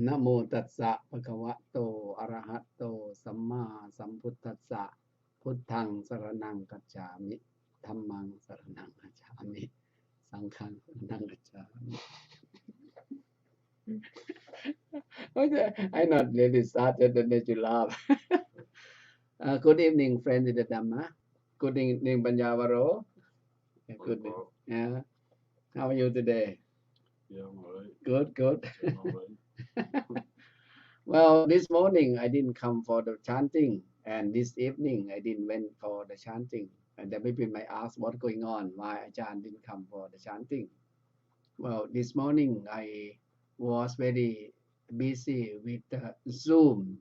นะโมตัสสะภะคะวะโตอะระหะโตสัมมาสัมพุทธัสสะพุทธังสรณังคัจฉามิธัมมังสรณังคัจฉามิสังฆังสรณังคัจฉามิ I not really started and then you laugh. Good evening, friends in the Dhamma. Good evening, PANYAVARO. Good. Yeah. How are you today? Yeah, I'm alright. Good. I'm alright. Well, this morning I didn't come for the chanting, and this evening I didn't went for the chanting. And then maybe might ask what's going on, why Ajahn didn't come for the chanting. Well, this morning I was very busy with Zoom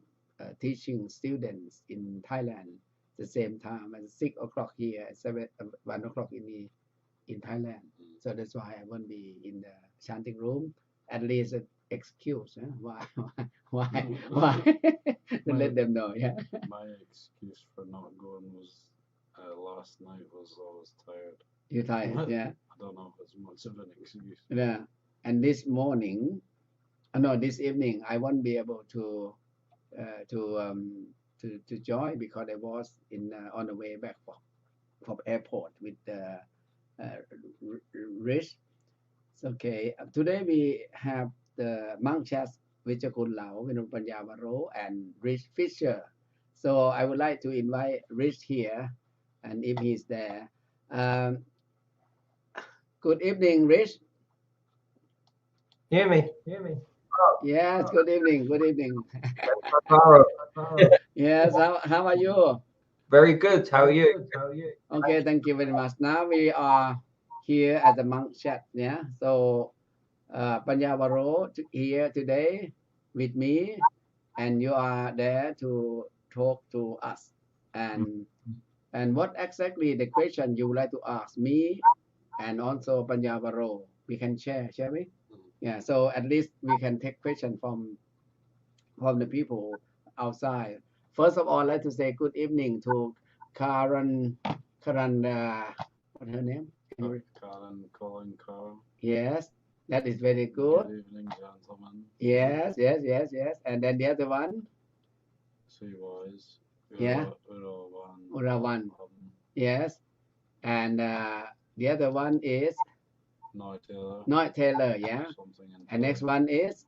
teaching students in Thailand the same time at 6 o'clock here, 1 o'clock in Thailand. So that's why I won't be in the chanting room. At least an excuse why to let them know. Yeah. My excuse for not going was last night was I was tired. You're tired, yeah. I don't know if it's much of an excuse. Yeah. And this morning, no, this evening I won't be able to join because I was on the way back from airport with REECE. Okay. Today we have the monk chats with Kun Lao, PANYAVARO, and REECE Fisher. So I would like to invite REECE here, and if he's there. Good evening, REECE. Hear me? Yes, good evening. PANYAVARO. Yes, how are you? Very good. How are you? Okay, thank you very much. Now we are here at the monk chat. Yeah, so PANYAVARO here today with me, and you are there to talk to us. And what exactly the question you would like to ask me, and also PANYAVARO, we can share, shall we? Yeah, so at least we can take question from the people outside. First of all, I'd like to say good evening to Karen, what's her name? Karen calling Carl. Yes, that is very good. Good evening, gentlemen. Yes. And then the other one? Wise. Yeah. Urawan. Yes. And the other one is? Noy Taylor, yeah. And next one is?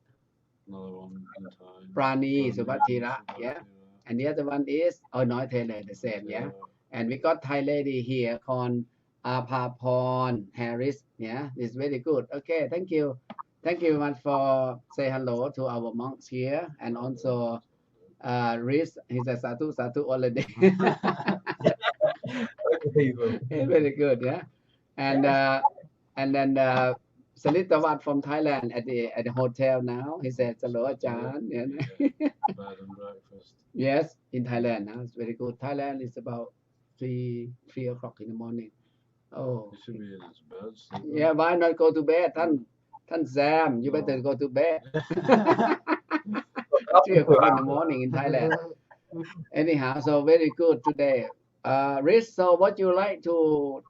Another one in time. Prani Subatira, yeah. And the other one is Noy Taylor, the same, yeah. And we got Thai lady here called Apapon Harris, yeah. It's very good. Okay, thank you very much for say hello to our monks here, and also REECE. He says Satu already. Very good, yeah. And then Salitavat from Thailand at the hotel now. He said hello, Ajahn. Bed and breakfast. Yes, in Thailand now. It's very good. Thailand is about 3 o'clock in the morning. Oh. He should be in his bed. Yeah, why not go to bed?ท่าน Sam, you better go to bed. 3 o'clock in the morning in Thailand. Anyhow, so very good today. REECE, so what you like to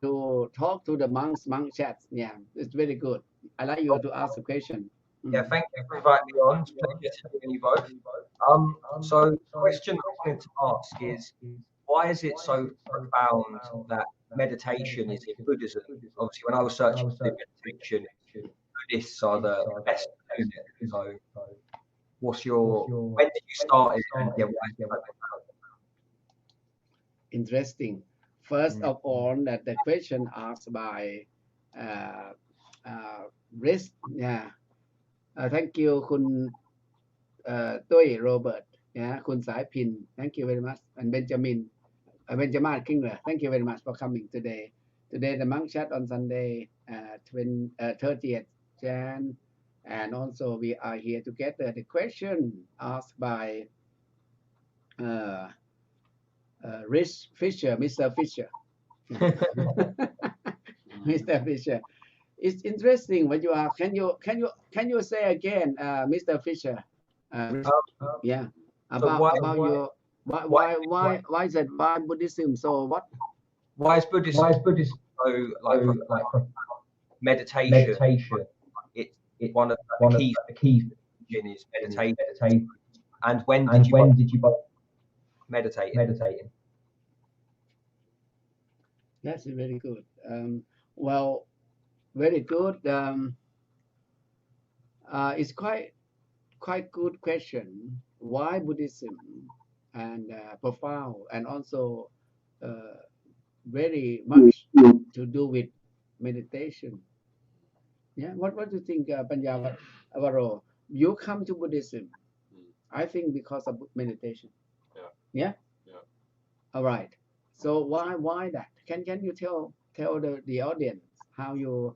talk to the monk chats? Yeah, it's very good. I like you to ask a question. Yeah, thank you for inviting me on. It's a pleasure to hear you both. So the question I'm going to ask is, why is it so profound that meditation is in Buddhism? Obviously, when I was searching for meditation, Buddhists are the best doing it. So when did you start it? And yeah, why is it so profound? Interesting. First of all, that the question asked by REECE. Yeah. Thank you, Kun Tui Robert. Yeah, Kun Sai Pin. Thank you very much. And Benjamin Kingler. Thank you very much for coming today. Today the monk chat on Sunday, 30th Jan, and also we are here together. The question asked by REECE Fisher, Mr. Fisher. Mr. Fisher. It's interesting what you ask. Can you say again, Mr. Fisher? Yeah. About your why is it why Buddhism? So what? Why is Buddhism so like meditation? It's one of the key is meditation. And when did you both meditate? That's very good. Well, very good. It's quite good question. Why Buddhism and profound and also very much to do with meditation. Yeah. What do you think, Panyavaro? You come to Buddhism, I think, because of meditation. Yeah. Yeah. All right. So why that? Can you tell the audience how you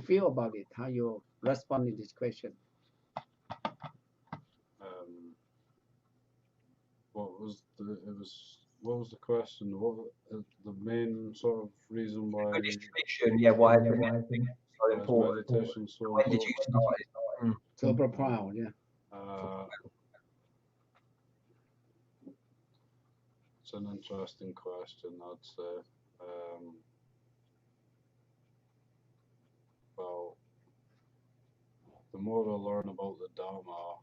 feel about it, how you respond to this question? What was the question? What the main sort of reason why? Why is meditation so important? Meditation so When did you start it? So profound, yeah. It's an interesting question, I'd say. Well, the more I learn about the Dharma,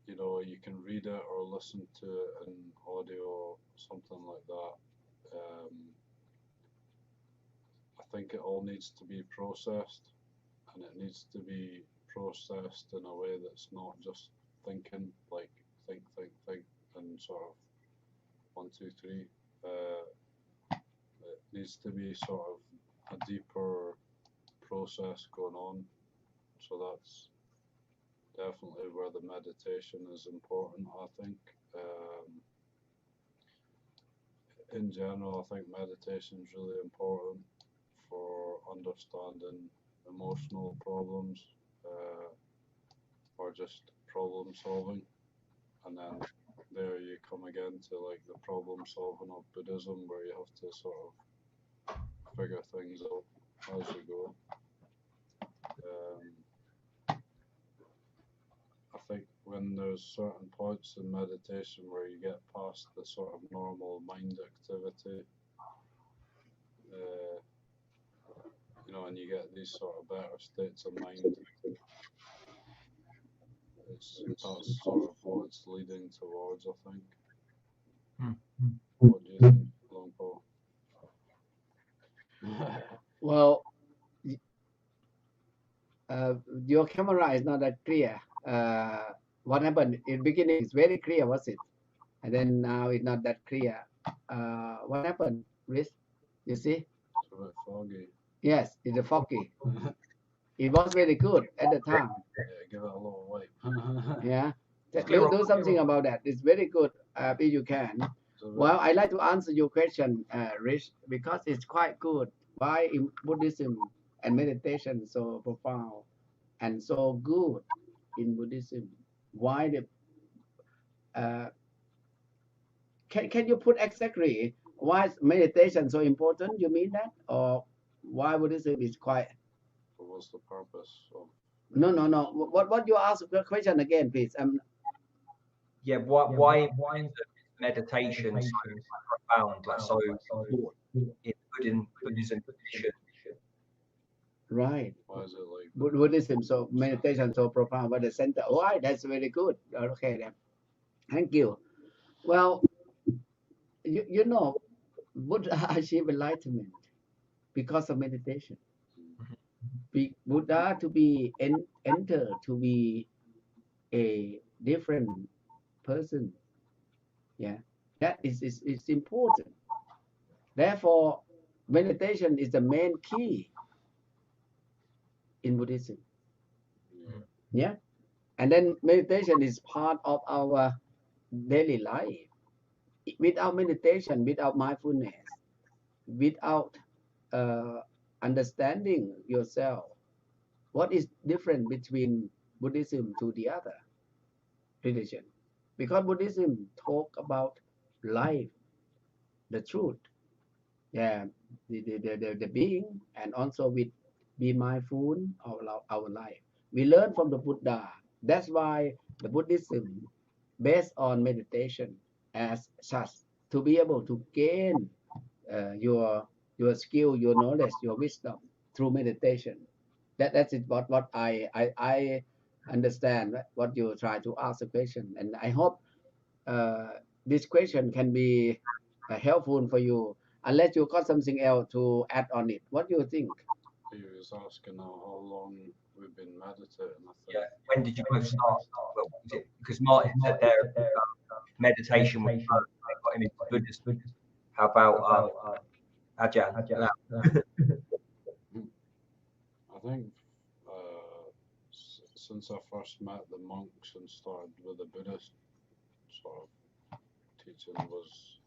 you can read it or listen to it in audio, something like that. I think it all needs to be processed, and it needs to be processed in a way that's not just thinking, like think, and sort of 1, 2, 3. It needs to be sort of a deeper process going on. So that's definitely where the meditation is important, I think. In general, I think meditation is really important for understanding emotional problems, or just problem solving. And then there you come again to like the problem solving of Buddhism, where you have to sort of figure things out as you go. I think when there's certain points in meditation where you get past the sort of normal mind activity, and you get these sort of better states of mind, that's sort of what it's leading towards, I think. What do you think, Long Paul? Well, your camera is not that clear. What happened in the beginning is very clear, was it? And then now it's not that clear. What happened, Rhys? You see? It's a bit foggy. Yes, it's foggy. It was very good at the time. Yeah, give it a little wipe. Yeah. Do something about that. It's very good if you can. Well, I'd like to answer your question, Rich, because it's quite good. Why in Buddhism and meditation so profound and so good in Buddhism? Why can you put exactly why is meditation so important? You mean that, or why Buddhism is quite? What's the purpose of? No. What you ask the question again, please? Why is meditation so profound, like so important in Buddhism tradition? Right. Why is it like Buddhism so meditation so profound? But the center. Why? That's very good. Okay then. Thank you. Well, you know, Buddha achieved enlightenment because of meditation. Buddha to be enter to be a different person. Yeah, that is important. Therefore, meditation is the main key in Buddhism. Yeah, and then meditation is part of our daily life. Without meditation, without mindfulness, without understanding yourself, what is different between Buddhism to the other religion? Because Buddhism talk about life, the truth, yeah, the being, and also with be mindful of our life. We learn from the Buddha. That's why the Buddhism based on meditation as such, to be able to gain your skill, your knowledge, your wisdom through meditation. That's it. What I understand what you try to ask the question, and I hope this question can be helpful for you. Unless you got something else to add on it, what do you think? He was asking how long we've been meditating, I Yeah. think. When did you both start? Well, was it because Martin said there meditation was first, they got him into Buddhism. How about Ajahn? I think since I first met the monks and started with the Buddhist sort of teaching was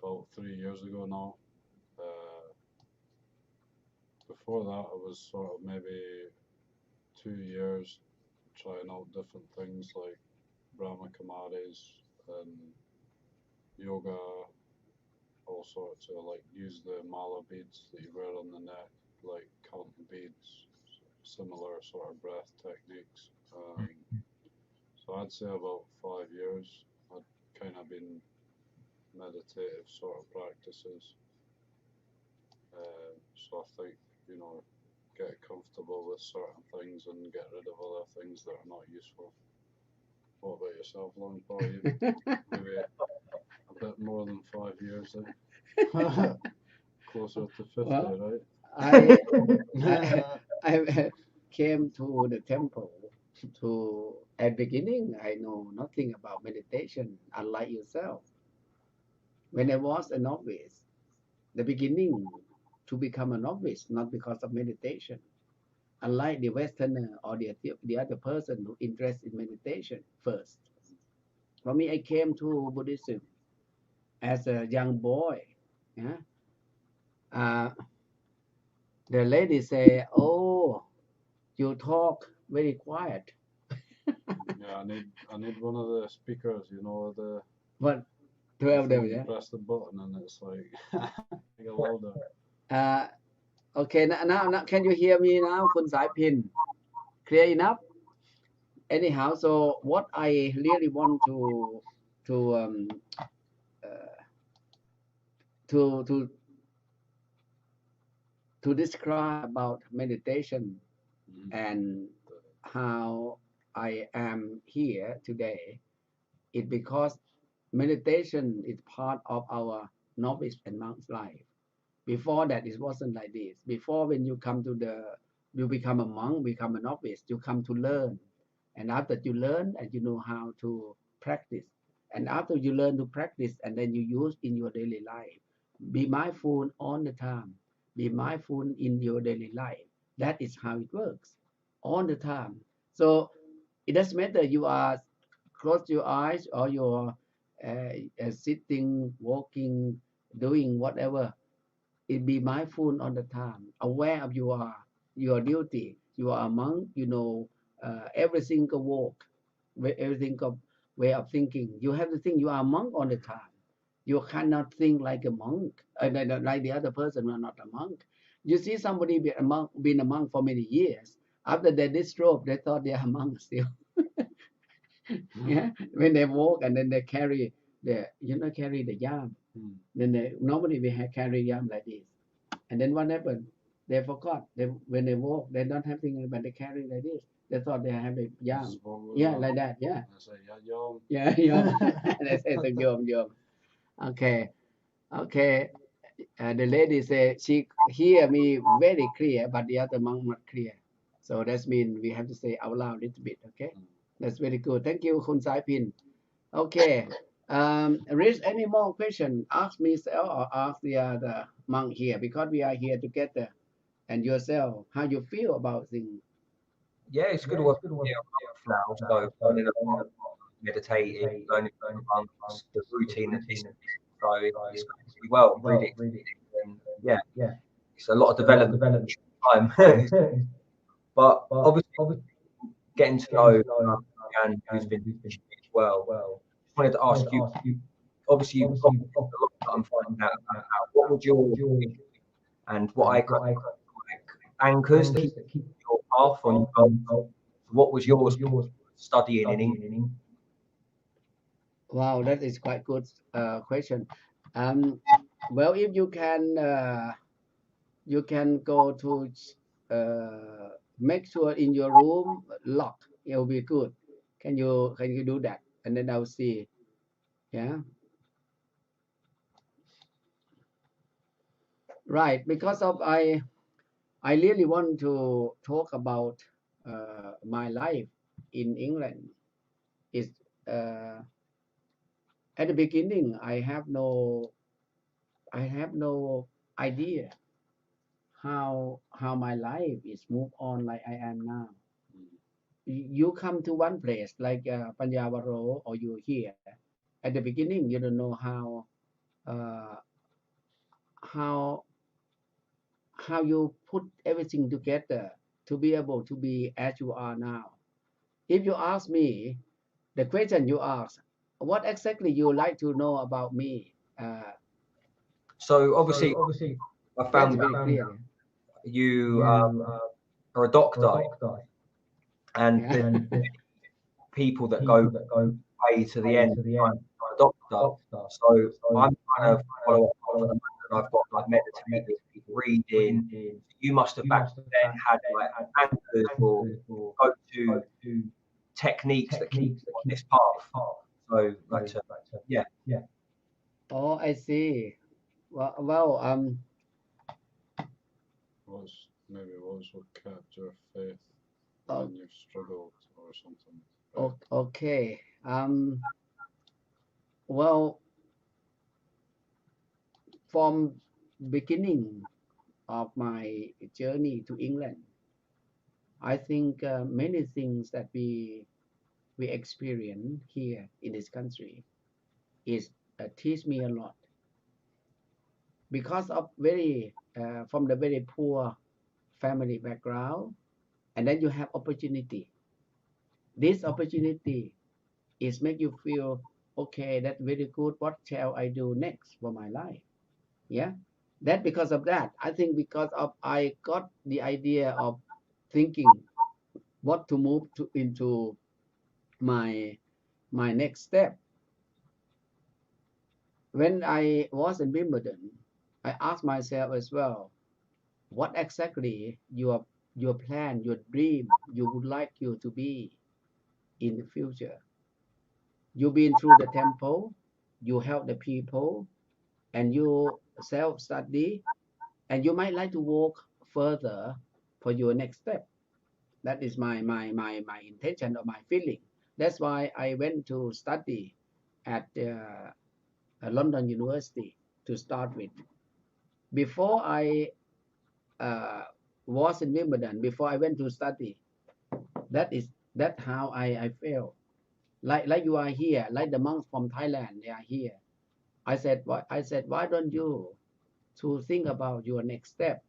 about 3 years ago now. Before that, it was sort of maybe 2 years trying out different things like Brahma Kumaris and yoga, all sorts of like use the mala beads that you wear on the neck, like counting beads, similar sort of breath techniques. So I'd say about 5 years I'd kind of been meditative sort of practices. So I think, get comfortable with certain things and get rid of other things that are not useful. What about yourself, Long Paul? Maybe a bit more than 5 years, eh? Closer to 50, Well, right? I came to the temple to at beginning I know nothing about meditation, unlike yourself. When I was a novice, the beginning to become a novice, not because of meditation, unlike the Westerner or the other person who interested in meditation first. For me, I came to Buddhism as a young boy. Yeah? The lady say, "Oh, you talk very quiet." Yeah, I need one of the speakers, the But 12 before them, you yeah. press the button and it's like like a louder. Uh, okay, now, can you hear me now, Kun Sai Pin? Clear enough? Anyhow, so what I really want to uh, to to to describe about meditation and how I am here today is because meditation is part of our novice and monk's life. Before that, it wasn't like this. Before, when you become a monk, become a novice, you come to learn. And after you learn, and you know how to practice. And after you learn to practice, and then you use in your daily life. Be mindful all the time. Be mindful in your daily life. That is how it works, all the time. So it doesn't matter you are close your eyes or you're sitting, walking, doing whatever. It be mindful all the time, aware of your duty. You are a monk, every single walk, every single way of thinking. You have to think you are a monk all the time. You cannot think like a monk, like the other person who are not a monk. You see somebody been a monk for many years. After they disrobe, they thought they are monks still. Yeah, when they walk and then they carry carry the yam. Then they normally we have carry yam like this. And then what happened? They forgot. When they walk, they don't have things, but they carry like this. They thought they have a yam. Yeah, like that. Yeah. I say, yeah, yom. Yeah, yeah. They say so yom. Okay, okay. The lady said she hear me very clear, but the other monk not clear. So that means we have to say out loud a little bit. Okay, that's very good. Thank you, Kun Sai Pin. Okay. Reese, any more question? Ask me or ask the other monk here because we are here together. And yourself, how you feel about things? Yeah, it's good work here now. So learning about meditating, learning about the routine and discipline. So it's going really well. Really exciting. And yeah, it's a lot of development time. But obviously, getting to know and who's been teaching me as well. Just wanted to ask you. Obviously, you've got a lot that I'm finding out about. What would your and what I kind of like anchors that keep your path on your goals? What was yours studying in English? Wow, that is quite good question. Um, well, if you can go to uh, make sure in your room lock. It will be good. Can you do that? And then I'll see. Yeah. Right. Because of I really want to talk about my life in England. Is at the beginning I have no idea how my life is moved on like I am now. You come to one place like PANYAVARO, or you here at the beginning, you don't know uh, how how you put everything together to be able to be as you are now. If you ask me the question you ask, what exactly you like to know about me? So obviously, I That's found very clear. you are a doctor, and Yeah. there's people that go way to the end, like a doctor. So I'm trying to follow up on the fact that I've got like meditating, reading. You must have back then had like anchors or go-to techniques that keep you on this path. So like to, yeah. Oh, I see. Well, What's what kept your faith oh, when you've struggled or something? okay. Well, from beginning of my journey to England, I think many things that we experience here in this country is teach me a lot because of very from the very poor family background, and then you have opportunity. This opportunity is make you feel okay. That's very good. What shall I do next for my life? Yeah, that because of that. I think because of I got the idea of thinking what to move to into my next step. When I was in Wimbledon, I asked myself as well, what exactly your plan, your dream, you would like you to be in the future. You've been through the temple, you help the people, and you self-study, and you might like to walk further for your next step. That is my intention or my feeling. That's why I went to study at London University to start with. Before I uh, was in Wimbledon, before I went to study, that how I feel. Like you are here, like the monks from Thailand, they are here. I said, why don't you to think about your next step?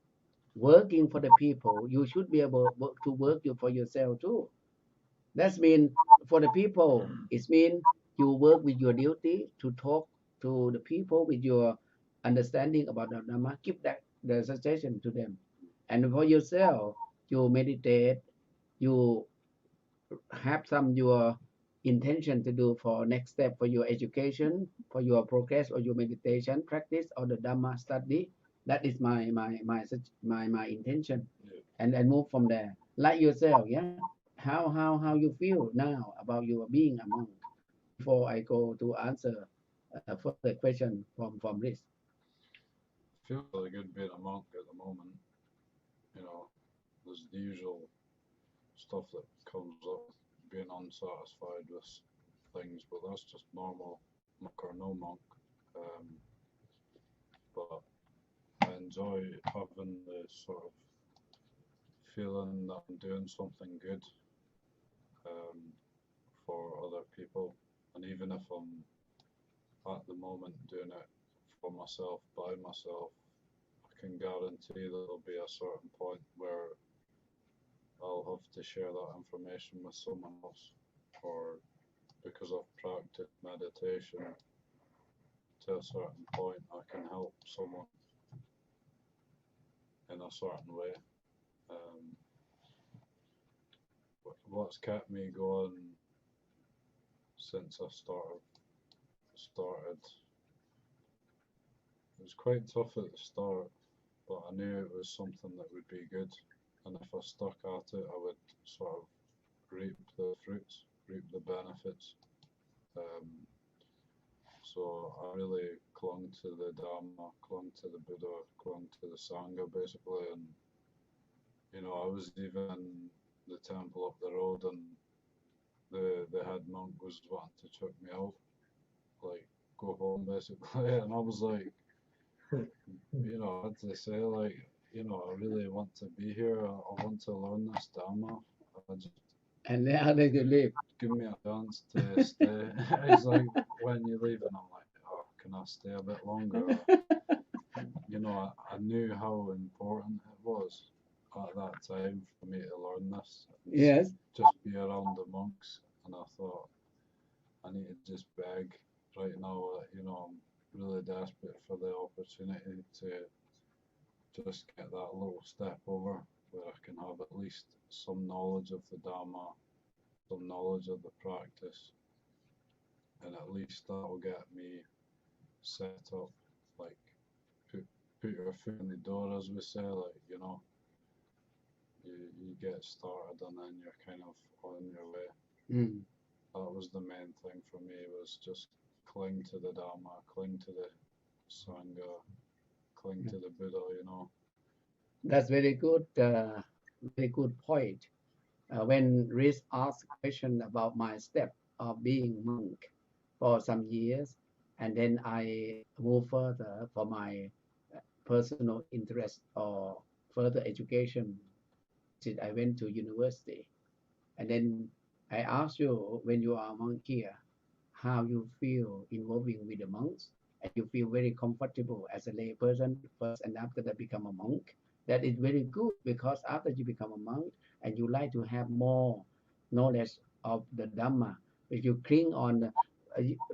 Working for the people, you should be able to work you for yourself too. That's mean for the people. It mean you work with your duty to talk to the people with your understanding about the Dharma. Give that the suggestion to them, and for yourself, you meditate. You have some your intention to do for next step for your education, for your progress or your meditation practice or the Dharma study. That is my intention, Yeah. and move from there. Like yourself, yeah. How you feel now about your being a monk before I go to answer further question from this. Feels really good being a monk at the moment. You know, there's the usual stuff that comes up being unsatisfied with things, but that's just normal, monk or no monk. Um, but I enjoy having the sort of feeling that I'm doing something good um, for other people, and even if I'm at the moment doing it for myself, by myself, I can guarantee that there'll be a certain point where I'll have to share that information with someone else, or because I've practiced meditation to a certain point, I can help someone in a certain way. Um, what's kept me going since I started, it was quite tough at the start, but I knew it was something that would be good. and if I stuck at it, I would sort of reap the fruits, reap the benefits. So I really clung to the Dharma, clung to the Buddha, clung to the Sangha basically, and I was even in the temple up the road, and the head monk was wanting to chuck me out, like go home basically, and I was like, I had to say like, I really want to be here. I want to learn this Dharma. I just And then how did you leave? give me a chance to stay. He's like, when you leave, and I'm like, oh, can I stay a bit longer? I knew how important it was at that time for me to learn this. Yes. Just be around the monks, and I thought I need to just beg right now. I'm really desperate for the opportunity to just get that little step over where I can have at least some knowledge of the Dharma, some knowledge of the practice, and at least that will get me set up, like put your foot in the door, as we say, like, you get started and then you're kind of on your way. That was the main thing for me, was just cling to the Dharma, cling to the Sangha, cling to the Buddha, That's very good point. When REECE asked a question about my step of being monk for some years, and then I move further for my personal interest or further education, since I went to university. And then I asked you, when you are a monk here, how you feel involving with the monks, and you feel very comfortable as a lay person first, and after that become a monk. That is very good, because after you become a monk and you like to have more knowledge of the Dhamma, if you cling on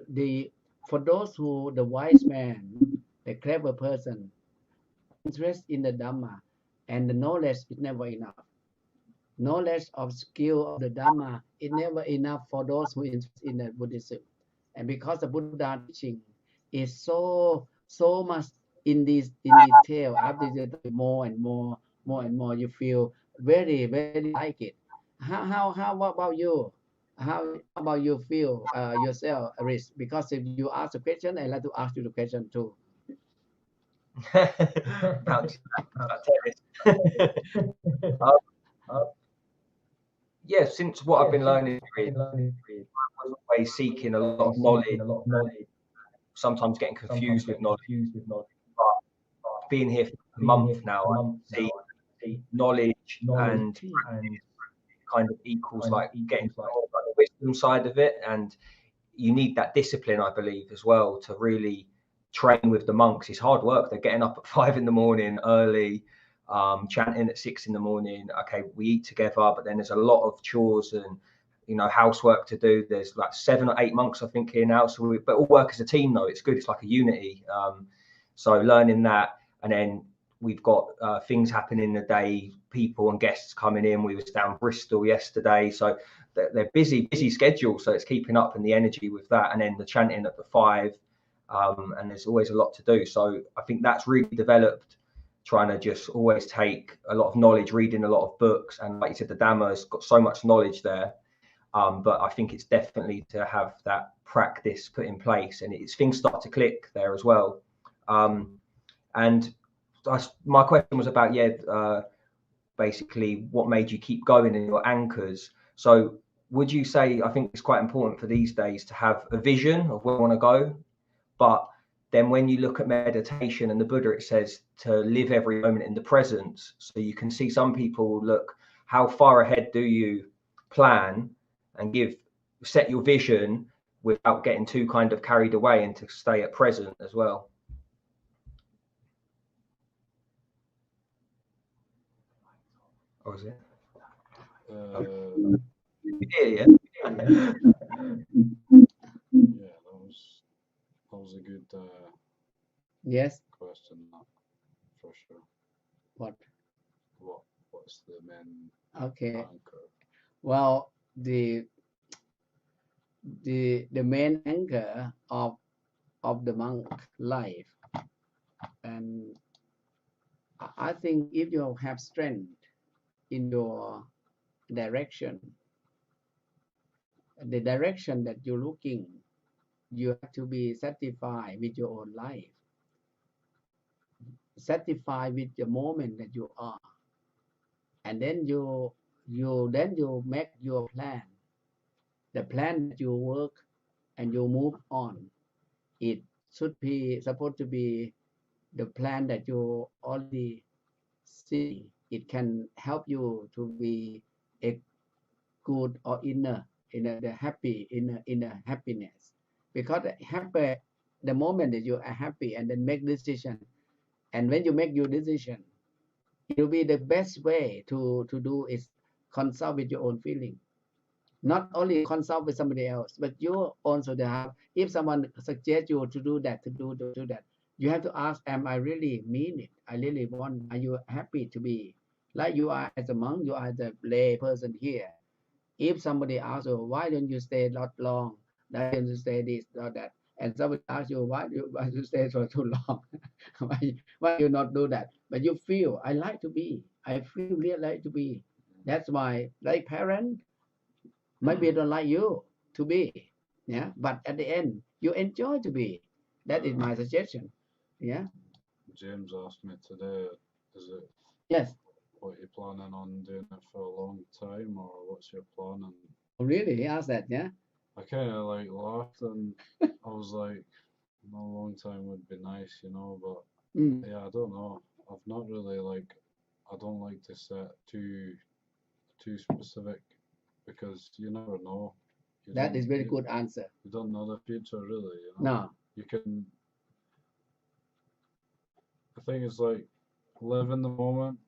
the for those who the wise man, the clever person, interest in the Dhamma, and the knowledge is never enough. Knowledge of skill of the Dhamma is never enough for those who interest in the Buddhism. And because the Buddha teaching is so much in detail, after you do more and more, you feel very like it. What about you? How about you feel yourself, Rich? Because if you ask a question, I like to ask you the question too. about tennis. Yeah, since what I've been learning, I was always seeking a lot of knowledge, sometimes getting confused with knowledge. But being here for a month now, I see knowledge and kind of equals like getting more like the wisdom side of it, and you need that discipline, I believe, as well, to really train with the monks. It's hard work. They're getting up at 5 a.m. early, chanting at 6 a.m. Okay, we eat together, but then there's a lot of chores and housework to do. There's like 7 or 8 monks, I think, here now. So but all work as a team, though. It's good. It's like a unity. So learning that, and then we've got things happening in the day, people and guests coming in. We was down Bristol yesterday, so they're busy schedule. So it's keeping up and the energy with that, and then the chanting at the 5, and there's always a lot to do. So I think that's really developed, trying to just always take a lot of knowledge, reading a lot of books, and like you said, the Dhamma has got so much knowledge there. But I think it's definitely to have that practice put in place, and things start to click there as well. And my question was about basically what made you keep going in your anchors. So would you say, I think it's quite important for these days to have a vision of where you want to go, but then when you look at meditation and the Buddha, it says to live every moment in the present. So you can see some people look, how far ahead do you plan and set your vision without getting too kind of carried away, and to stay at present as well. Or is it? Yeah, that was a good Yes. question, for sure. What's the main anchor? Well, the main anchor of the monk life, and I think if you have strength in your direction, the direction that you're looking, you have to be satisfied with your own life, satisfied with the moment that you are, and then you make your plan, the plan that you work and you move on. It should be supposed to be the plan that you already see. It can help you to be a good or inner the happy inner happiness, because happy, the moment that you are happy and then make decision, and when you make your decision, it will be the best way to do is consult with your own feeling, not only consult with somebody else, but you also have, if someone suggests you to do that, to do that, you have to ask, am I really mean it? I really want, are you happy to be like you are as a monk, you are the lay person here? If somebody asks you, why don't you stay not long? Why don't you stay this or that? And somebody asks you, why you stay for too long? why you not do that? But you feel, I like to be. I feel really like to be. That's why, like parent, maybe don't like you to be. Yeah. But at the end, you enjoy to be. That is my suggestion. Yeah. James asked me today, is it Yes. what you're planning on doing it for a long time, or what's your plan? And Oh, really? He asked that, yeah? I kind of like laughed, and I was like, a long time would be nice, you know, but Mm. yeah, I don't know. I've not really like, I don't like to set too specific, because you never know. That is very good answer. You don't know the future, really, you know. No. You can, I think it's like, live in the moment,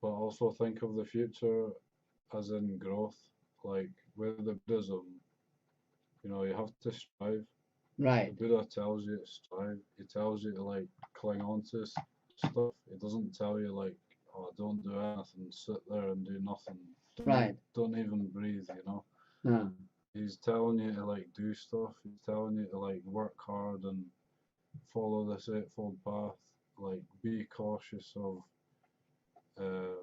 but also think of the future as in growth. Like with the Buddhism, you know, you have to strive. Right. The Buddha tells you to strive. He tells you to like cling on to stuff. He doesn't tell you like, oh, don't do anything, sit there and do nothing. Right. Don't even breathe, you know. No. He's telling you to like do stuff. He's telling you to like work hard and follow this eightfold path. Like be cautious of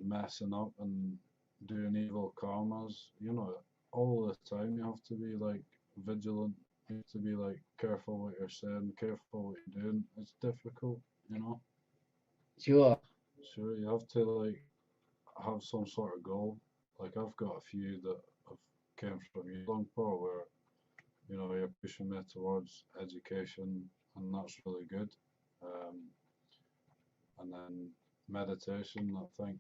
messing up and doing evil karmas. You know, all the time you have to be like vigilant. You have to be like careful what you're saying, careful what you're doing. It's difficult, you know. Sure. Sure, you have to like have some sort of goal. Like I've got a few that have came from you, Longpor, where you know you're pushing me towards education, and that's really good. And then meditation, I think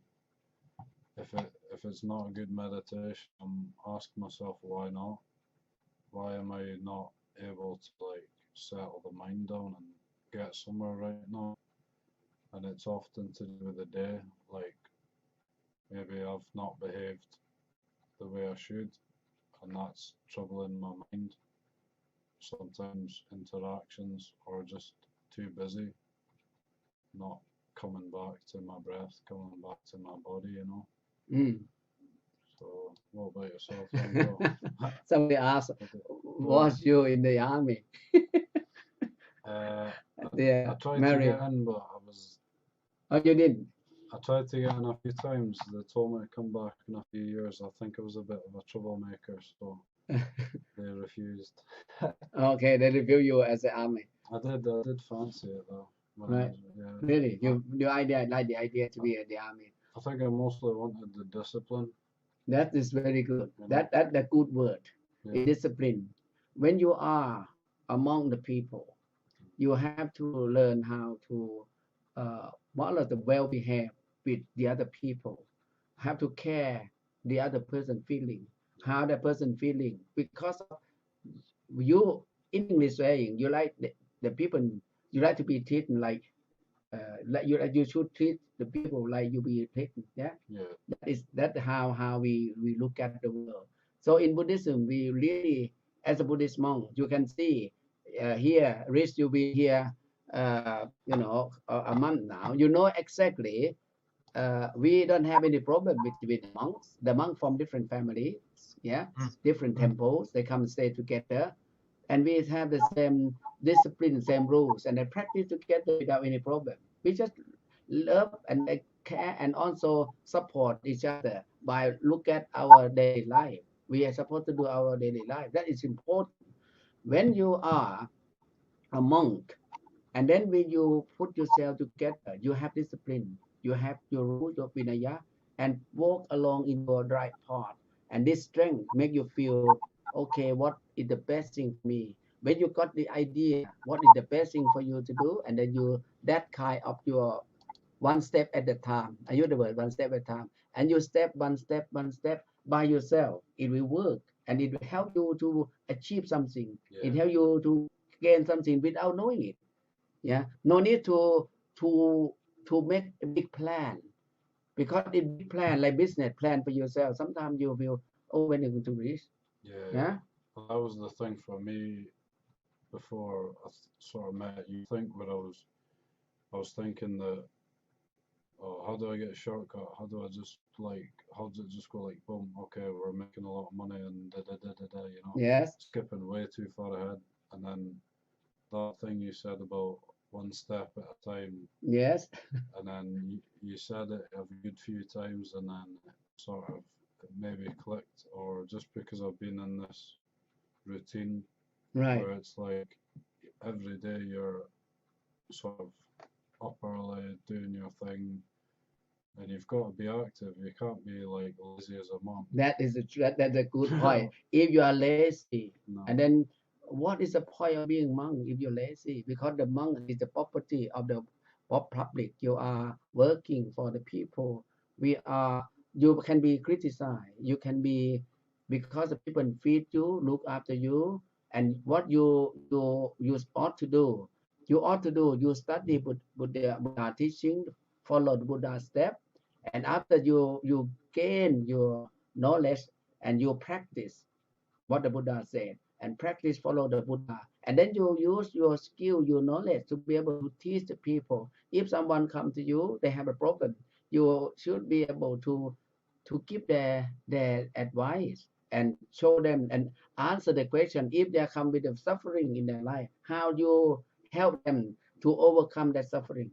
if it's not a good meditation, I'm asking myself why not? Why am I not able to like settle the mind down and get somewhere right now? And it's often to do with the day, like maybe I've not behaved the way I should, and that's troubling my mind. Sometimes interactions are just too busy, not coming back to my breath, coming back to my body, you know. Mm. So, what about yourself, Longo? Somebody asked, was you in the army? I Yeah. tried Married. to get in, but Oh, you did? I tried to get in a few times. They told me to come back in a few years. I think I was a bit of a troublemaker, so they refused. Okay, they review you as the army. I did fancy it though. Right. Yeah. Really? Your idea, like the idea to be in the army. I think I mostly wanted the discipline. That is very good. You know? That's the good word. Yeah. Discipline. When you are among the people, you have to learn how to model the well-behaved with the other people. Have to care the other person feeling, how the person feeling, because you in English saying you like the people, you like to be treated like you should treat the people like you be treated. Yeah. That how we look at the world. So in Buddhism, we really, as a Buddhist monk, you can see here, Rich, you be here, a month now. You know exactly. We don't have any problem with monks. The monks from different families, yeah, different temples. They come and stay together, and we have the same discipline, same rules, and they practice together without any problem. We just love and care and also support each other by look at our daily life. We are supposed to do our daily life. That is important. When you are a monk, and then when you put yourself together, you have discipline, you have your rule, your vinaya, and walk along in your right path. And this strength make you feel, okay, what is the best thing for me? When you got the idea, what is the best thing for you to do, and then you that kind of your one step at a time. I use the word one step at a time, and you step one step by yourself. It will work, and it will help you to achieve something. It help you to gain something without knowing it. Yeah, no need to to make a big plan, because a big plan like business plan for yourself, sometimes you will, oh, when you're going to reach. Yeah. That was the thing for me before I sort of met you. Think where I was thinking that, oh, how do I get a shortcut? How do I just like, how does it just go like, boom, okay, we're making a lot of money and da da da da da, you know? Yes. Skipping way too far ahead. And then that thing you said about one step at a time. Yes. And then you said it a good few times, and then it sort of maybe clicked, or just because I've been in this routine, Right. where it's like every day you're sort of up early doing your thing, and you've got to be active. You can't be like lazy as a monk. That's a good point. If you are lazy, No. and then what is the point of being monk if you're lazy? Because the monk is the property of the public. You are working for the people. You can be criticized. You can be, because the people feed you, look after you, and what you ought to do. You study Buddha teaching, follow the Buddha step, and after you gain your knowledge and you practice what the Buddha said, and practice follow the Buddha, and then you use your skill, your knowledge to be able to teach the people. If someone come to you, they have a problem, you should be able to give their advice and show them and answer the question. If they come with the suffering in their life, how you help them to overcome that suffering.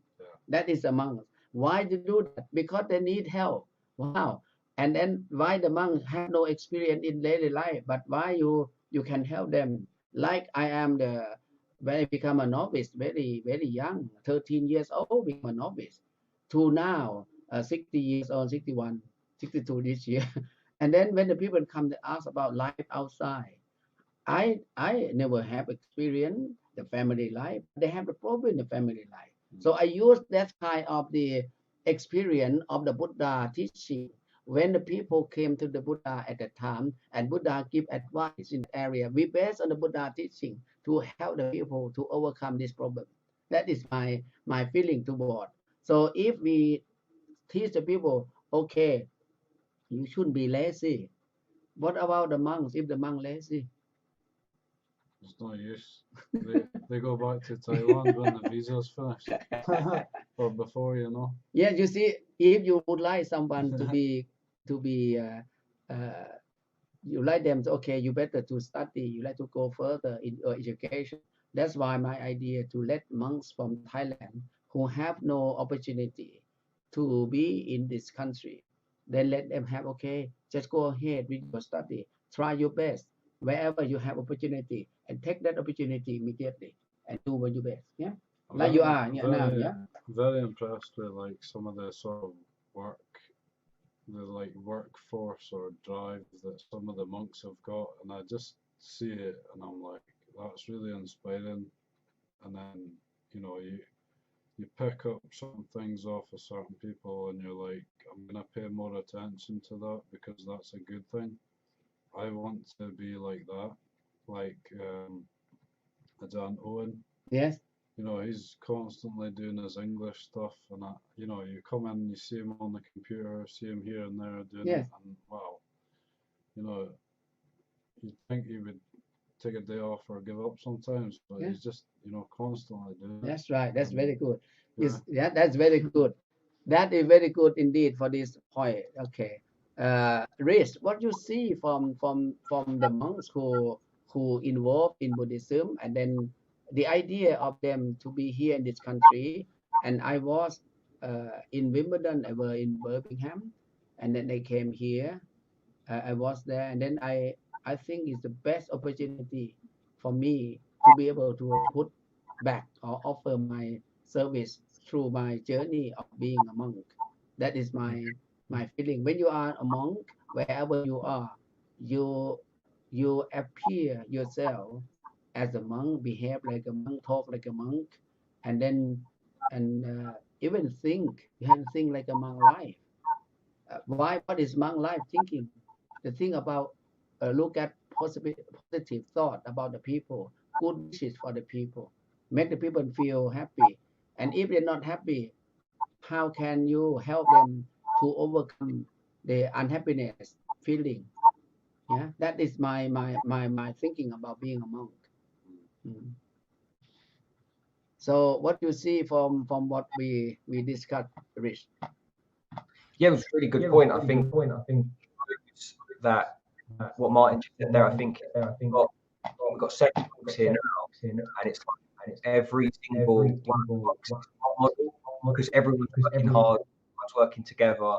That is a monk. Why to do that? Because they need help. Wow. And then why the monk have no experience in daily life, but why you can help them? Like I am when I become a novice, very young, 13 years old, become a novice, to now 60 years old, 61, 62 this year. And then when the people come to ask about life outside, I never have experience the family life. They have a problem in the family life. So I use that kind of the experience of the Buddha teaching. When the people came to the Buddha at the time, and Buddha give advice in the area, we based on the Buddha teaching to help the people to overcome this problem. That is my feeling toward. So if we teach the people, okay, you shouldn't be lazy. What about the monks? If the monk lazy, It's no use. They go back to Thailand when the visa's finished. Or before, you know. yeah, you see, if you would like someone to be you like them to, okay, you better to study, you like to go further in your education. That's why my idea to let monks from Thailand who have no opportunity to be in this country, then let them have, okay, just go ahead with your study, try your best wherever you have opportunity, and take that opportunity immediately and do what you best. Yeah, like you are now. Yeah. Very impressed with like some of the sort of work, the like workforce or drive that some of the monks have got, and I just see it and I'm like, that's really inspiring. And then, you know, you pick up some things off of certain people and you're like, I'm gonna pay more attention to that because that's a good thing. I want to be like that, like Ajahn Owen. Yes. You know, he's constantly doing his English stuff, and you know, you come in, you see him on the computer, see him here and there doing Yes. it, and wow, you know, you'd think he would take a day off or give up sometimes, but Yeah. he's just, you know, constantly doing it. That's right. That's very good. Yeah. That's very good. That is very good indeed for this point. Okay. Reece, what you see from the monks who involved in Buddhism, and then the idea of them to be here in this country, and I was in Wimbledon. I were in Birmingham, and then I came here. I was there, and then I think it's the best opportunity for me to be able to put back or offer my service through my journey of being a monk. That is my feeling. When you are a monk, wherever you are, you you appear yourself as a monk, behave like a monk, talk like a monk, and then and even think. You have to think like a monk life. Why? What is monk life thinking? The thing about look at positive thought about the people, good wishes for the people, make the people feel happy. And if they're not happy, how can you help them to overcome the unhappiness feeling? Yeah, that is my thinking about being a monk. Mm. So what you see from what we discussed, Rich? Yeah, it was a really good point. I think that what Martin just said there, I think we've got seven books here now, and it's like every single one of the books is a model because everyone's working hard, everyone's working together.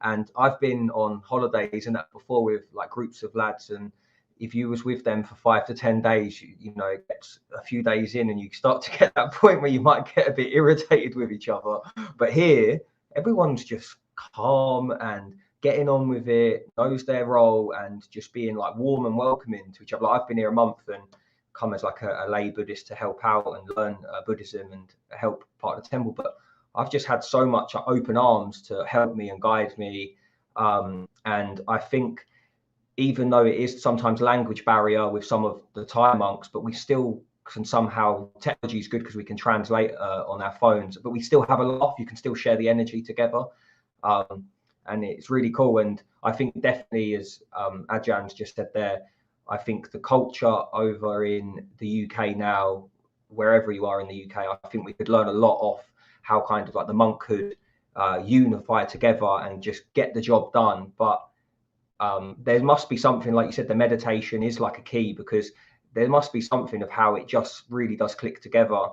And I've been on holidays and that before with like groups of lads, and if you was with them for 5 to 10 days, you know, it gets a few days in and you start to get that point where you might get a bit irritated with each other. But here, everyone's just calm and getting on with it, knows their role, and just being like warm and welcoming to each other. Like I've been here a month and come as like a lay Buddhist to help out and learn Buddhism and help part of the temple. But I've just had so much open arms to help me and guide me. And I think even though it is sometimes language barrier with some of the Thai monks, but we still can somehow, technology is good because we can translate on our phones, but we still have a laugh. You can still share the energy together. And it's really cool. And I think definitely, as Ajahn just said there, I think the culture over in the UK now, wherever you are in the UK, I think we could learn a lot off how kind of like the monk could unify together and just get the job done. But there must be something, like you said, the meditation is like a key, because there must be something of how it just really does click together.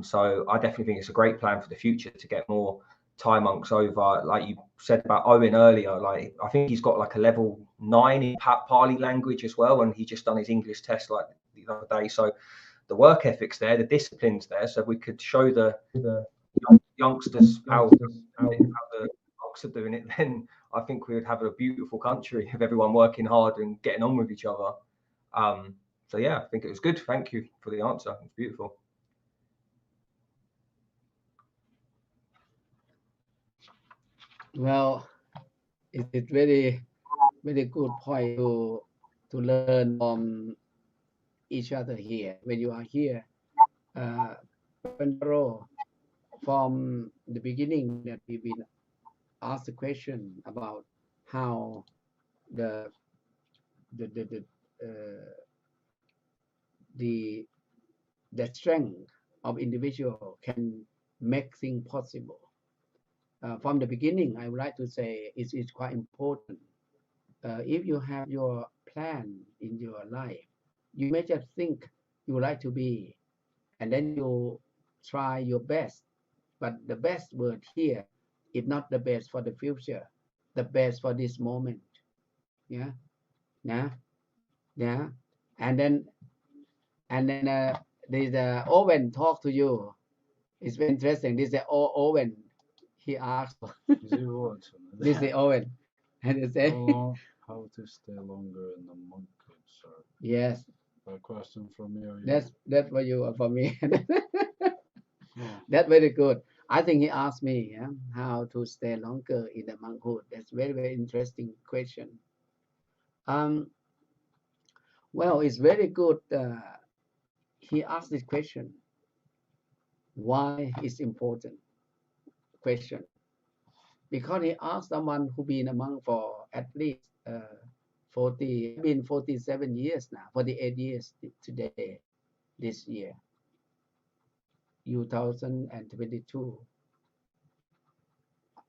So I definitely think it's a great plan for the future to get more Thai monks over. Like you said about Owen earlier, like I think he's got like a level 9 in Pali language as well, and he just done his English test like the other day. So the work ethics there, the disciplines there, so we could show the youngsters how the monks are doing it, then I think we would have a beautiful country of everyone working hard and getting on with each other. So yeah, I think it was good. Thank you for the answer. It's beautiful. Well, it's very good point to learn from each other here. When you are here, Panjaro, from the beginning that we've been asked the question about how the the the the, uh, the the strength of individual can make things possible. From the beginning, I would like to say it's quite important. If you have your plan in your life, you may just think you would like to be, and then you try your best. But the best word here is not the best for the future, the best for this moment. Yeah, yeah, yeah. And then there's Owen talk to you. It's very interesting. This is Owen. He asked. Is he watching? This is Owen, and he said, How to stay longer in the monkhood, sir? yes. A question from me. That's for you or for me. Oh. That's very good. I think he asked me, yeah, how to stay longer in the monkhood. That's very interesting question. Well, it's very good. He asked this question. Why is important? Question. Because he asked someone who been a monk for at least 47 years now, 48 years today, this year, 2022.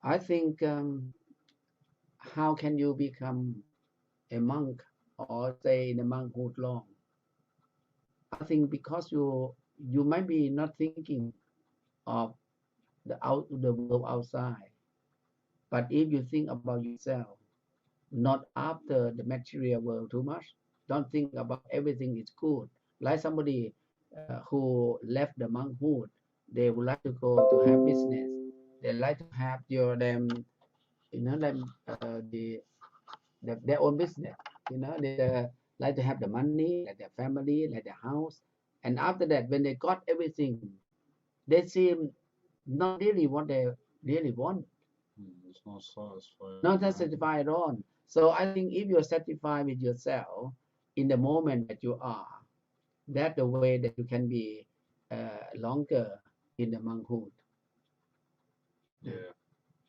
I think how can you become a monk or stay in the monkhood long? I think because you might be not thinking of the world outside. But if you think about yourself, not after the material world too much, don't think about everything is good. Like somebody who left the monkhood, they would like to go to have business. They like to have them, them their own business. They like to have the money, like their family, like their house. And after that, when they got everything, they seem not really what they really want. It's not satisfying. Not satisfied at all. So I think if you're satisfied with yourself in the moment that you are, that's the way that you can be longer in the monkhood. Yeah.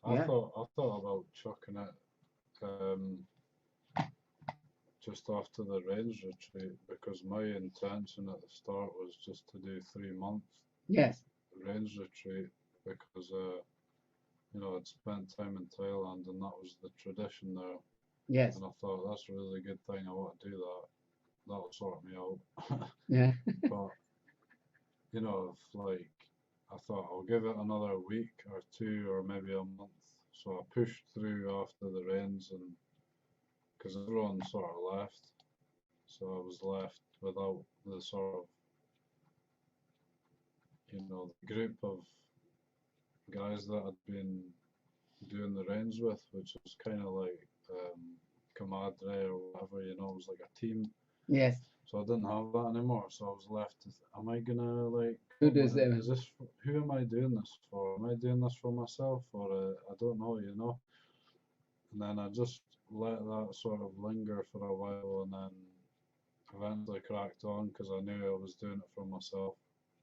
Yeah. I thought about chucking it just after the rains retreat, because my intention at the start was just to do 3 months Yes. rains retreat, because I'd spent time in Thailand and that was the tradition there. Yes. And I thought, that's a really good thing, I want to do that. That'll sort me out. Yeah. But I thought I'll give it another week or two or maybe a month. So I pushed through after the rains, and because everyone sort of left, so I was left without the sort of the group of guys that I'd been doing the rains with, which was kind of like camaraderie or whatever, it was like a team. Yes. So I didn't have that anymore. So I was left to, am I gonna Do this, is this, who am I doing this for? Am I doing this for myself, or I don't know, And then I just let that sort of linger for a while, and then eventually cracked on because I knew I was doing it for myself,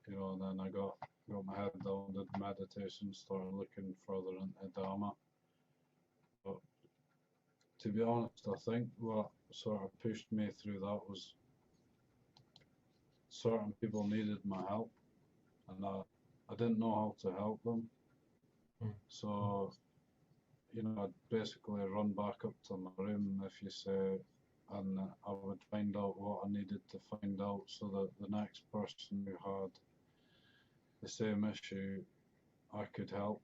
and then I got my head down, did meditation, started looking further into Dharma. But to be honest, I think what sort of pushed me through that was certain people needed my help, and I didn't know how to help them. So, I'd basically run back up to my room, if you say, and I would find out what I needed to find out so that the next person who had the same issue, I could help,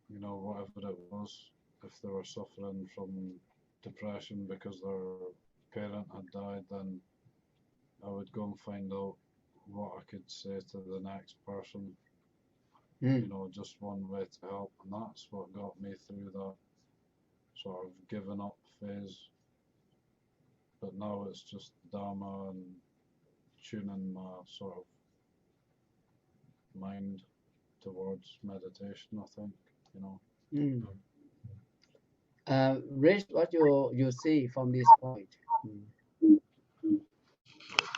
whatever it was. If they were suffering from depression because their parent had died, then I would go and find out what I could say to the next person. Just one way to help, and that's what got me through that sort of giving up phase. But now it's just Dharma and tuning my sort of mind towards meditation, I think, Rich, what you see from this point?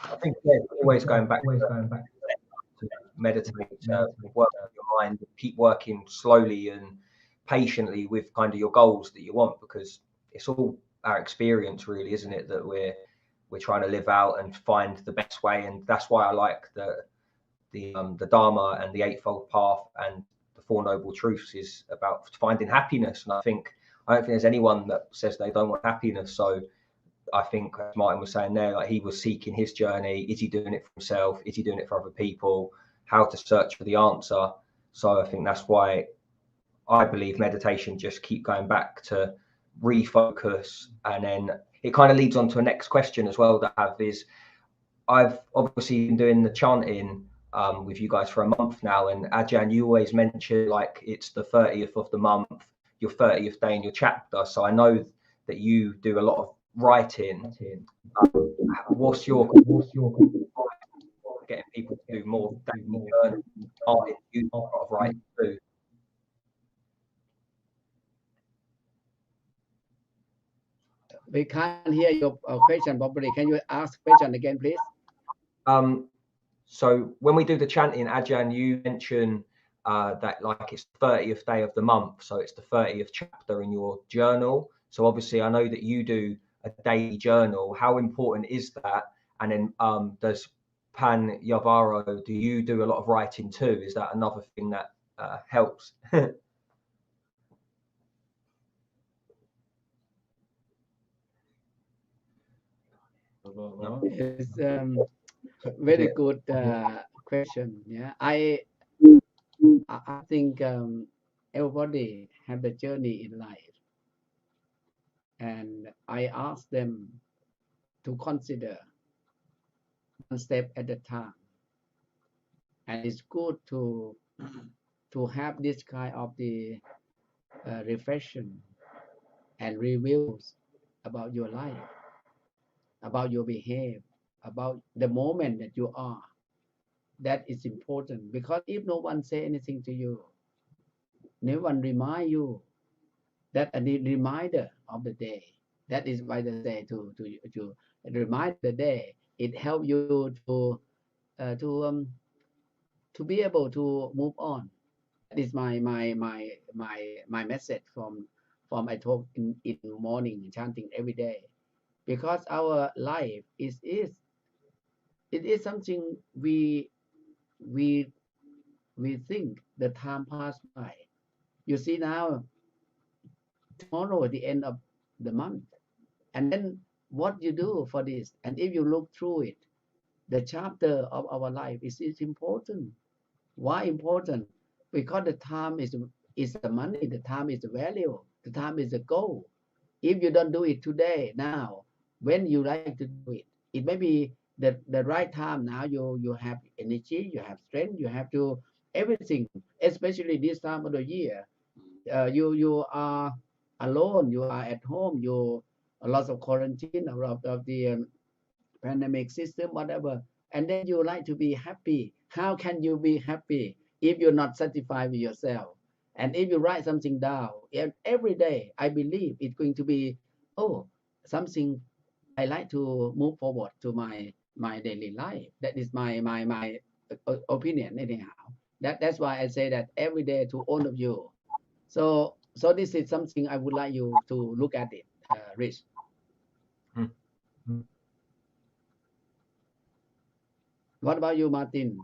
I think always going back to meditate, work with your mind, keep working slowly and patiently with kind of your goals that you want, because it's all our experience, really, isn't it, that we're trying to live out and find the best way. And that's why I like the Dharma and the Eightfold Path and the Four Noble Truths is about finding happiness. And I don't think there's anyone that says they don't want happiness. So I think, as Martin was saying there, like he was seeking his journey. Is he doing it for himself? Is he doing it for other people? How to search for the answer. So I think that's why I believe meditation, just keep going back to refocus. And then it kind of leads on to a next question as well that I have is, I've obviously been doing the chanting with you guys for a month now. And Ajahn, you always mention like it's the 30th of the month, your 30th day in your chapter. So I know that you do a lot of writing. What's your getting people to do more daily journaling? You do a lot of writing too. We can't hear your question properly. Can you ask question again, please? So when we do the chanting, Ajahn, you mention that like it's the 30th day of the month, so it's the 30th chapter in your journal. So obviously I know that you do a daily journal. How important is that? And then does PANYAVARO, do you do a lot of writing too? Is that another thing that helps? It's very good question. Yeah, I think everybody have the journey in life, and I ask them to consider one step at a time. And it's good to have this kind of the reflection and reviews about your life, about your behavior, about the moment that you are. That is important, because if no one say anything to you, no one remind you, that a reminder of the day. That is why they say to remind the day. It helps you to be able to move on. That is my message from I talk in morning chanting every day, because our life it is something we we think the time passed by. You see now, tomorrow at the end of the month, and then what you do for this, and if you look through it, the chapter of our life is important. Why important? Because the time is the money, the time is the value, the time is the goal. If you don't do it today, now, when you like to do it, it may be the right time. Now you have energy, you have strength, you have to everything, especially this time of the year. You are alone, you are at home, you a lot of quarantine, a lot of the pandemic system, whatever, and then you like to be happy. How can you be happy if you're not satisfied with yourself? And if you write something down every day, I believe it's going to be, oh, something I like to move forward to my daily life. That is my opinion anyhow. That's why I say that every day to all of you. So this is something I would like you to look at it, Rich. What about you, Martin?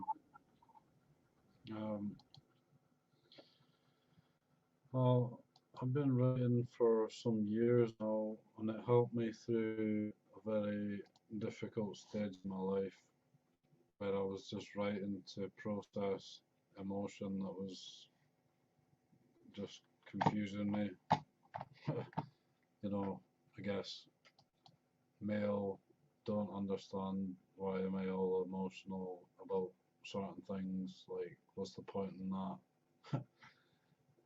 Well, I've been writing for some years now, and it helped me through a very difficult stage in my life where I was just writing to process emotion that was just confusing me. I guess male don't understand why am I all emotional about certain things, like what's the point in that?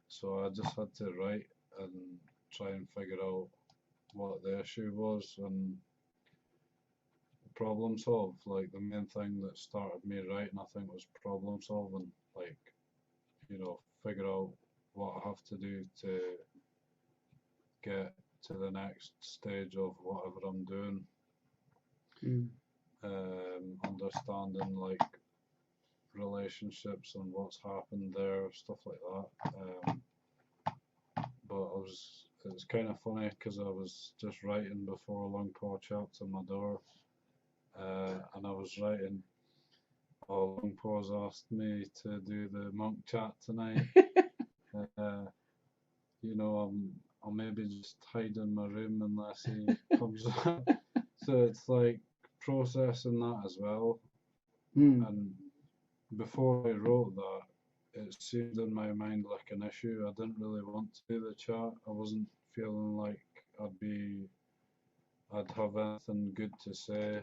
So I just had to write and try and figure out what the issue was and problem solve. Like the main thing that started me writing, I think, was problem solving. Like, figure out what I have to do to get to the next stage of whatever I'm doing. Understanding like relationships and what's happened there, stuff like that. But it's kind of funny because I was just writing before Long Paw chopped on my door, and I was writing, oh, Long Paw's asked me to do the monk chat tonight. I'll maybe just hide in my room unless he comes up. So it's like processing that as well. And before I wrote that, it seemed in my mind like an issue. I didn't really want to do the chat. I wasn't feeling like I'd have anything good to say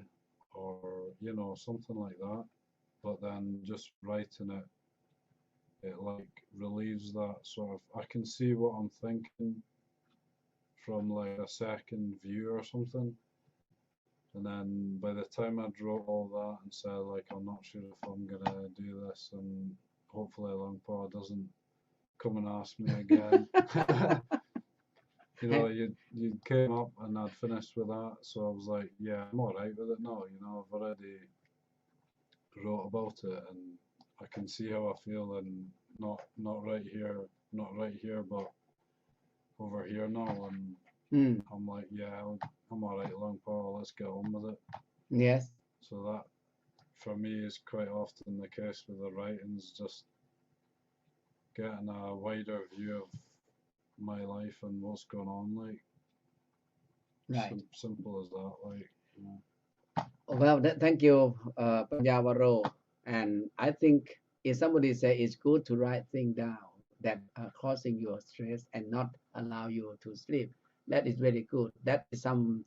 or, something like that. But then just writing it like relieves that sort of, I can see what I'm thinking from like a second view or something. And then by the time I'd wrote all that and said like, I'm not sure if I'm gonna do this, and hopefully Long Paw doesn't come and ask me again. You came up and I'd finished with that, so I was like, yeah, I'm alright with it now. I've already wrote about it, and I can see how I feel, and not right here, but over here now, and I'm like, yeah, I'm alright, Long Paw, let's get on with it. Yes. So that, for me, is quite often the case with the writings, just getting a wider view of my life and what's going on, like. Right. Simple as that, like. Well, thank you, PANYAVARO. And I think if somebody say it's good to write things down that are causing your stress and not allow you to sleep, that is very good. That is some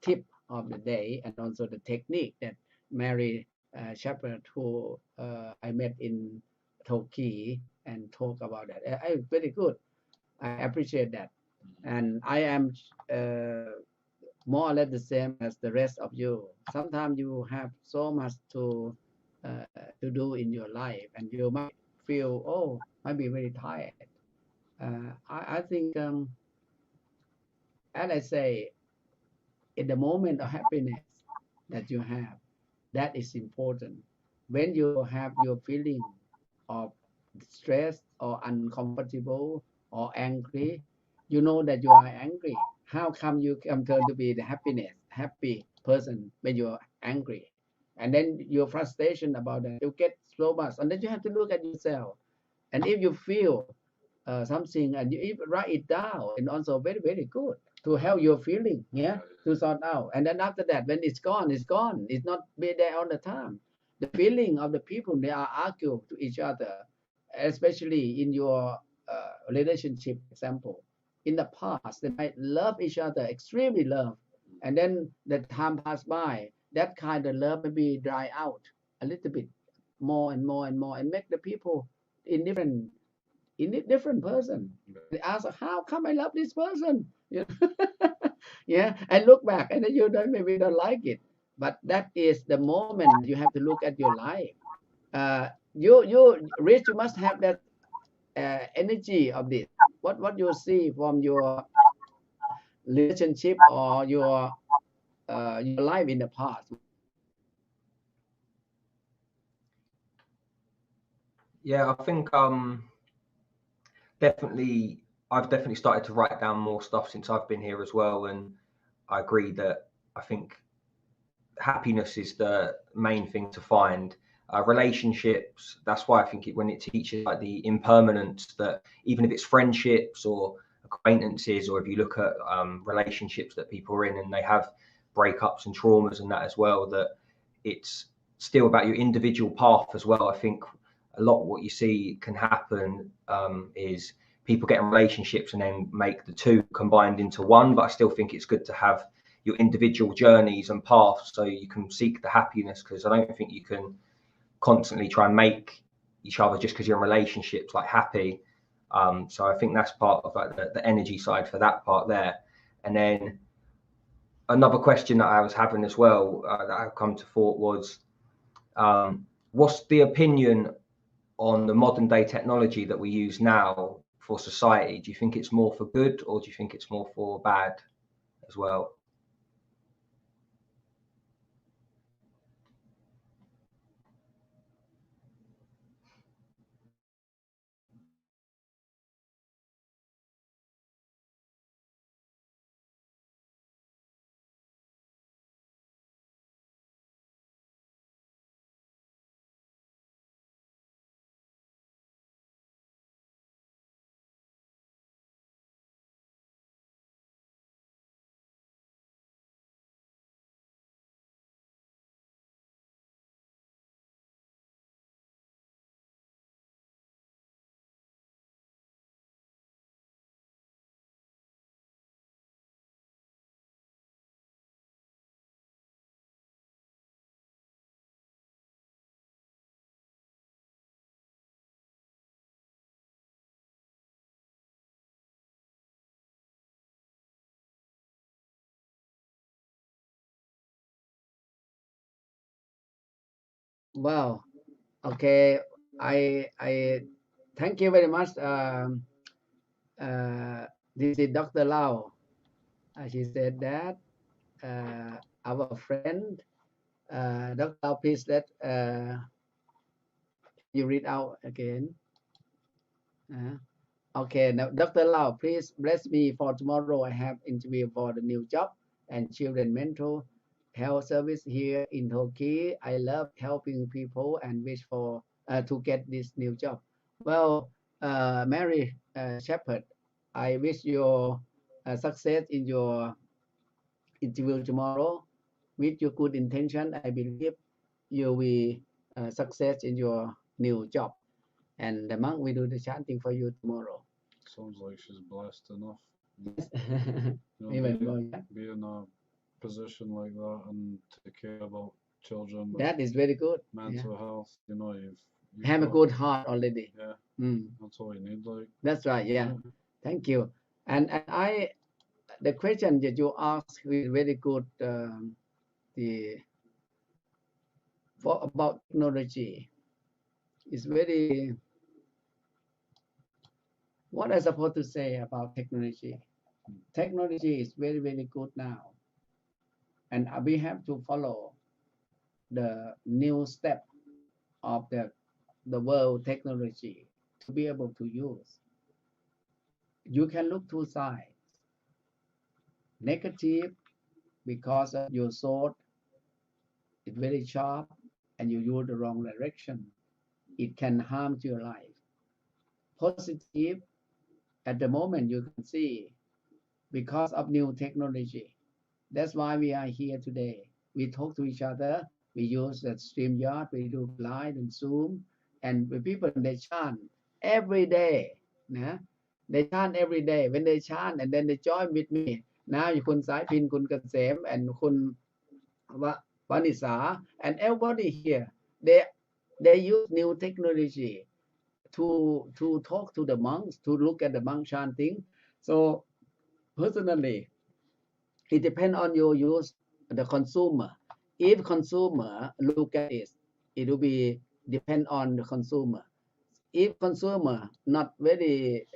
tip of the day, and also the technique that Mary Shepherd, who I met in Turkey and talk about that. Very good. I appreciate that, and I am more or less the same as the rest of you. Sometimes you have so much uh, to do in your life, and you might feel, oh, might be very tired. I think, as I say, in the moment of happiness that you have, that is important. When you have your feeling of stress or uncomfortable or angry, you know that you are angry. How come you come turn to be the happy person when you're angry? And then your frustration about that, you get so much. And then you have to look at yourself. And if you feel something and you even write it down, and also very, very good to help your feeling, yeah, to sort out. And then after that, when it's gone, it's gone. It's not be there all the time. The feeling of the people, they are argue to each other, especially in your relationship example. In the past, they might love each other, extremely love, and then the time pass by, that kind of love maybe dry out a little bit more and more and more, and make the people in different person. They ask, how come I love this person? You know? Yeah, and look back, and then you don't maybe don't like it. But that is the moment you have to look at your life. Rich, you must have that energy of this. What you see from your relationship or your life in the past. Yeah, I think definitely I've definitely started to write down more stuff since I've been here as well, and I agree that I think happiness is the main thing to find. Relationships, that's why I think when it teaches like the impermanence, that even if it's friendships or acquaintances, or if you look at relationships that people are in and they have breakups and traumas and that as well, that it's still about your individual path as well. I think a lot of what you see can happen is people get in relationships and then make the two combined into one, but I still think it's good to have your individual journeys and paths so you can seek the happiness, because I don't think you can constantly try and make each other just because you're in relationships like happy. So I think that's part of like the energy side for that part there. And then another question that I was having as well that I've come to thought was, what's the opinion on the modern day technology that we use now for society? Do you think it's more for good, or do you think it's more for bad as well? Wow. Okay. I thank you very much. This is Dr. Lau. She said that our friend, Dr. Lau, please let you read out again. Okay, now Dr. Lau, please bless me for tomorrow. I have interview for the new job and children mental health service here in Turkey. I love helping people and wish for to get this new job. Well, Mary Shepherd, I wish you success in your interview tomorrow. With your good intention, I believe you will success in your new job. And the monk will do the chanting for you tomorrow. Sounds like she's blessed enough. Yes. You We know, will go, yeah. be in a position like that and take care about children with That is very good. mental health. You know, you've Have a got, good heart already. yeah, Mm. that's all you need. Like, That's right. Yeah. Thank you. And the question that you asked is very good. About technology is very. What I supposed to say about technology? Technology is very, very good now, and we have to follow the new step of the world technology to be able to use. You can look two sides. Negative because of your sword is very sharp and you use the wrong direction. It can harm to your life. Positive, at the moment you can see because of new technology. That's why we are here today. We talk to each other. We use the StreamYard. We do Live and Zoom. And the people, they chant every day. Nah? They chant every day. When they chant and then they join with me. Now, คุณสายพิน คุณเกษม and คุณวานิสา and everybody here, they use new technology to talk to the monks, to look at the monk chanting. So personally, it depends on your use, the consumer. If consumer look at it, it will be depend on the consumer. If consumer not very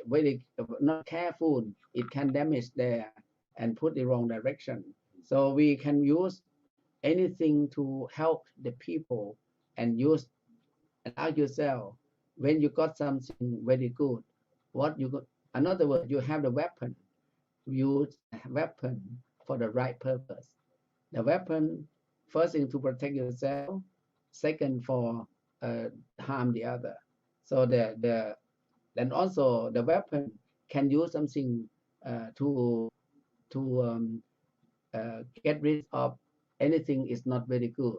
not careful, it can damage there and put the wrong direction. So we can use anything to help the people and use and ask yourself when you got something very good, what you got. Another word, you have the weapon. Use weapon for the right purpose. The weapon, first thing to protect yourself, second for harm the other. So then also the weapon can use something to get rid of anything is not very good.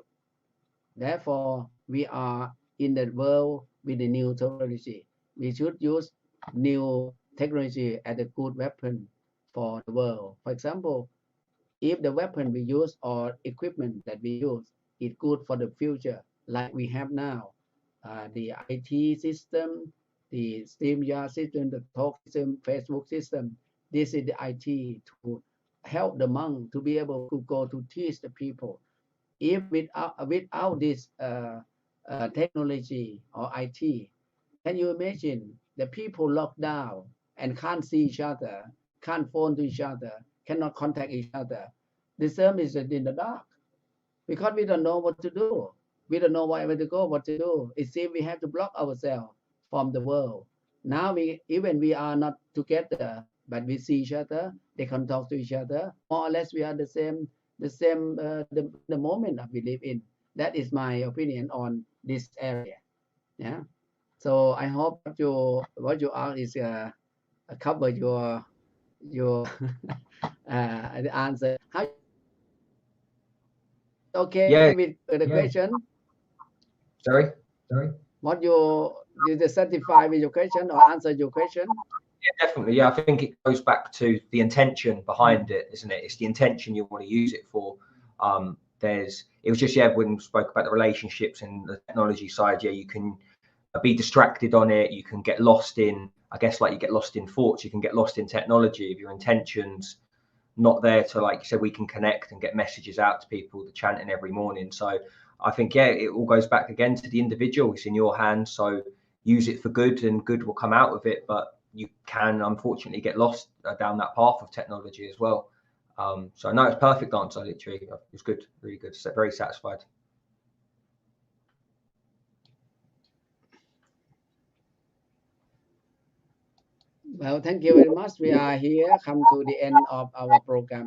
Therefore, we are in the world with the new technology. We should use new technology as a good weapon for the world. For example, if the weapon we use or equipment that we use is good for the future, like we have now, the IT system, the StreamYard system, the talk system, Facebook system, this is the IT to help the monk to be able to go to teach the people. If without this technology or IT, can you imagine the people locked down and can't see each other, can't phone to each other, cannot contact each other? The same is in the dark because we don't know what to do. We don't know where to go, what to do. It seems we have to block ourselves from the world. Now we are not together, but we see each other. They can talk to each other. More or less, we are the same. The moment that we live in. That is my opinion on this area. Yeah. So I hope what you ask is cover your the answer. How okay Yeah. with the question? Sorry. What you satisfied with your question or answer your question? Yeah, definitely. Yeah, I think it goes back to the intention behind it, isn't it? It's the intention you want to use it for. It was just, yeah, when we spoke about the relationships and the technology side, yeah, you can be distracted on it. You can get lost in, I guess, like you get lost in thoughts, you can get lost in technology if your intentions not there to, like you said, we can connect and get messages out to people, the chanting every morning. So I think, yeah, it all goes back again to the individual. It's in your hands. So use it for good and good will come out of it. But you can unfortunately get lost down that path of technology as well. So no, it's perfect answer, literally. It was good, really good, very satisfied. Well, thank you very much. We are here, come to the end of our program.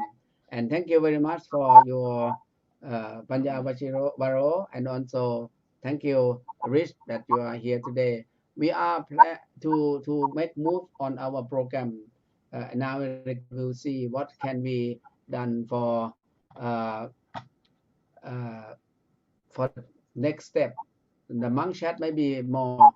And thank you very much for your PANYAVARO, and also thank you, REECE, that you are here today. We are to make move on our program. Now we'll see what can be done uh, for the next step. the monk chat may be more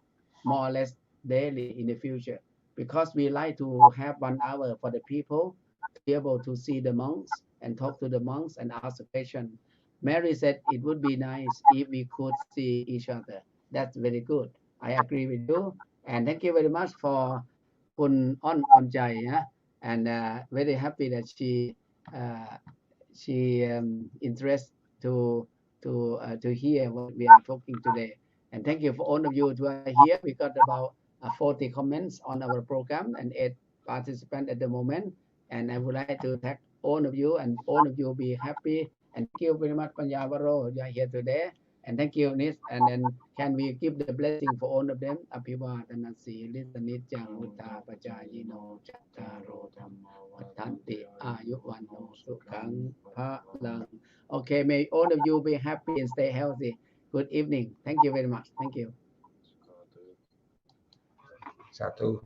or less daily in the future, because we like to have 1 hour for the people to be able to see the monks and talk to the monks and ask a question. Mary said it would be nice if we could see each other. That's very good. I agree with you. And thank you very much for คุณอ้อนใจนะ and very happy that uh, she interest to hear what we are talking today. And thank you for all of you who are here. We got about 40 comments on our program and 8 participants at the moment. And I would like to thank all of you, and all of you be happy. And thank you very much, PANYAVARO, you are here today. And thank you, Nis. And then can we give the blessing for all of them? Apivātanasi, Lisanityaṃ Uttā Pacāyino Cattaro Dhammo Vaddhanti Āyuvanno Sukhaṃ Phalang. Okay, may all of you be happy and stay healthy. Good evening. Thank you very much. Thank you. Satu.